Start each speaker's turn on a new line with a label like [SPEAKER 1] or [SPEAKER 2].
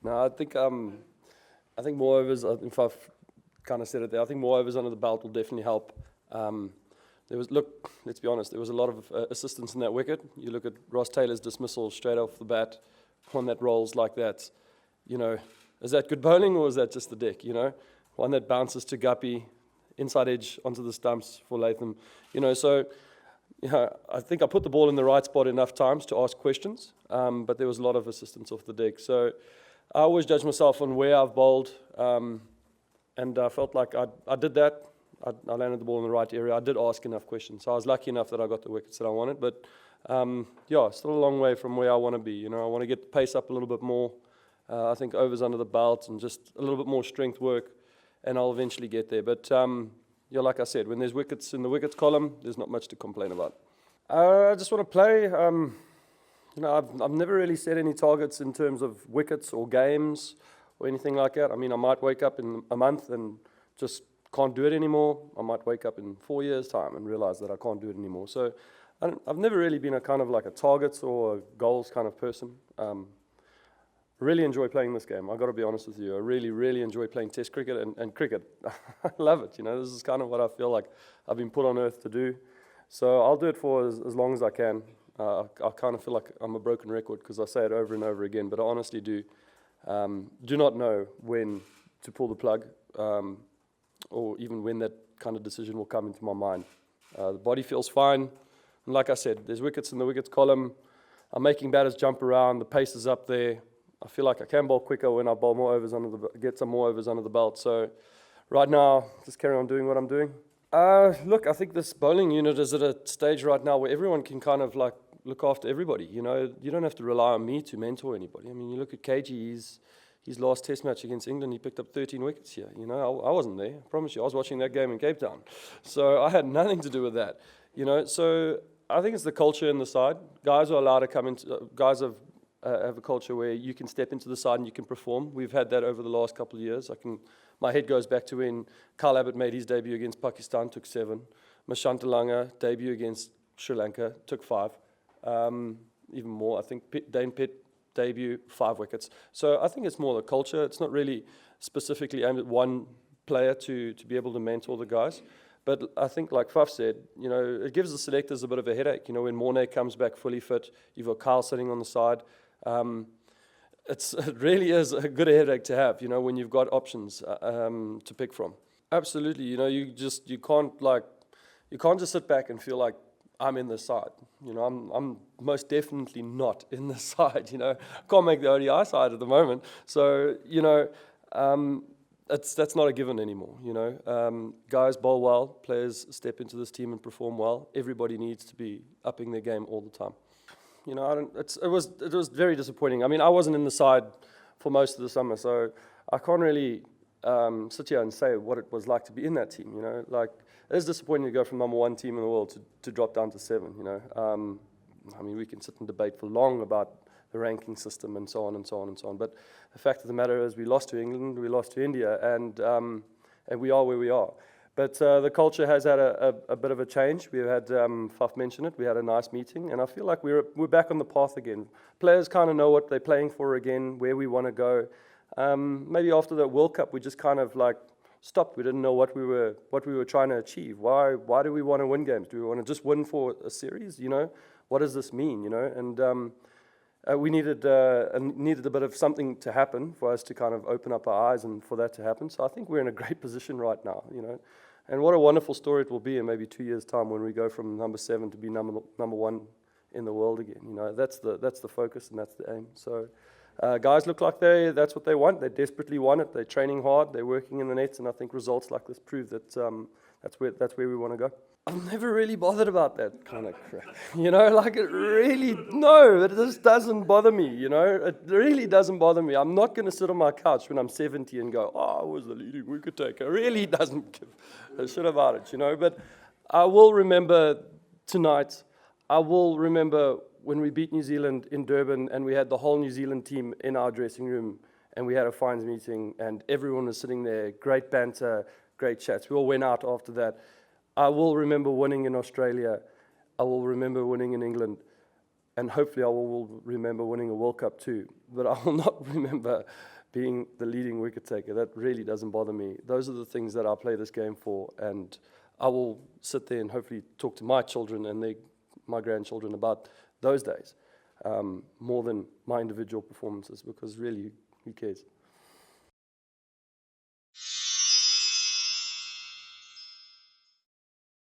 [SPEAKER 1] No, I think more overs. If I've kind of said it there, I think more overs under the belt will definitely help. Um, let's be honest, there was a lot of assistance in that wicket. You look at Ross Taylor's dismissal straight off the bat, one that rolls like that. You know, is that good bowling or is that just the deck? You know, one that bounces to Guppy, inside edge onto the stumps for Latham. You know, so. Yeah, I think I put the ball in the right spot enough times to ask questions, but there was a lot of assistance off the deck. So I always judge myself on where I've bowled, and I felt like I did that. I landed the ball in the right area. I did ask enough questions, so I was lucky enough that I got the wickets that I wanted. But yeah, still a long way from where I want to be. You know, I want to get the pace up a little bit more. I think overs under the belt and just a little bit more strength work, and I'll eventually get there. But yeah, like I said, when there's wickets in the wickets column, there's not much to complain about. I just want to play. You know, I've never really set any targets in terms of wickets or games or anything like that. I mean, I might wake up in a month and just can't do it anymore. I might wake up in 4 years' time and realize that I can't do it anymore. So I've never really been a kind of like a targets or a goals kind of person. Really enjoy playing this game. I've got to be honest with you. I really, really enjoy playing Test cricket and cricket. I love it. You know, this is kind of what I feel like I've been put on earth to do. So I'll do it for as long as I can. I kind of feel like I'm a broken record because I say it over and over again, but I honestly do. Do not know when to pull the plug, or even when that kind of decision will come into my mind. The body feels fine. And like I said, there's wickets in the wickets column. I'm making batters jump around. The pace is up there. I feel like I can bowl quicker when I bowl more overs get some more overs under the belt. So right now, just carry on doing what I'm doing. Look, I think this bowling unit is at a stage right now where everyone can kind of like look after everybody. You know, you don't have to rely on me to mentor anybody. I mean, you look at KG, his last Test match against England, he picked up 13 wickets here. You know, I wasn't there. I promise you, I was watching that game in Cape Town. So I had nothing to do with that. You know, so I think it's the culture in the side. Guys are allowed to come into, guys have a culture where you can step into the side and you can perform. We've had that over the last couple of years. My head goes back to when Kyle Abbott made his debut against Pakistan, took 7. Mashanta Langa, debut against Sri Lanka, took 5. Even more, I think Dane Pitt, debut, 5 wickets. So I think it's more the culture. It's not really specifically aimed at one player to be able to mentor the guys. But I think, like Faf said, you know, it gives the selectors a bit of a headache. You know, when Mornay comes back fully fit, you've got Kyle sitting on the side. It really is a good headache to have, you know, when you've got options to pick from. Absolutely, you know, you can't just sit back and feel like I'm in the side. You know, I'm most definitely not in the side. You know, can't make the ODI side at the moment. So you know, that's not a given anymore. You know, guys bowl well, players step into this team and perform well. Everybody needs to be upping their game all the time. You know, it was very disappointing. I mean, I wasn't in the side for most of the summer, so I can't really sit here and say what it was like to be in that team. You know, like it is disappointing to go from #1 team in the world to drop down to 7. You know, I mean, we can sit and debate for long about the ranking system and so on and so on and so on. But the fact of the matter is, we lost to England, we lost to India, and we are where we are. But the culture has had a bit of a change. We had, Faf mentioned it, we had a nice meeting, and I feel like we're back on the path again. Players kind of know what they're playing for again, where we want to go. Maybe after the World Cup, we just kind of like stopped. We didn't know what we were trying to achieve. Why do we want to win games? Do we want to just win for a series? You know, what does this mean? You know, and we needed a bit of something to happen for us to kind of open up our eyes and for that to happen. So I think we're in a great position right now. You know. And what a wonderful story it will be in maybe 2 years' time when we go from #7 to be number 1 in the world again. You know, that's the focus and that's the aim. So guys look like that's what they want. They desperately want it. They're training hard. They're working in the nets, and I think results like this prove that that's where we want to go. I'm never really bothered about that kind of crap. You know, like it just doesn't bother me, you know. It really doesn't bother me. I'm not going to sit on my couch when I'm 70 and go, oh, I was the leading wicket taker. It really doesn't give a shit about it, you know. But I will remember tonight, I will remember when we beat New Zealand in Durban and we had the whole New Zealand team in our dressing room and we had a fines meeting and everyone was sitting there, great banter, great chats. We all went out after that. I will remember winning in Australia. I will remember winning in England. and hopefully I will remember winning a World Cup too. But I will not remember being the leading wicket taker. That really doesn't bother me. Those are the things that I play this game for, and I will sit there and hopefully talk to my children and my grandchildren about those days more than my individual performances, because really, who cares?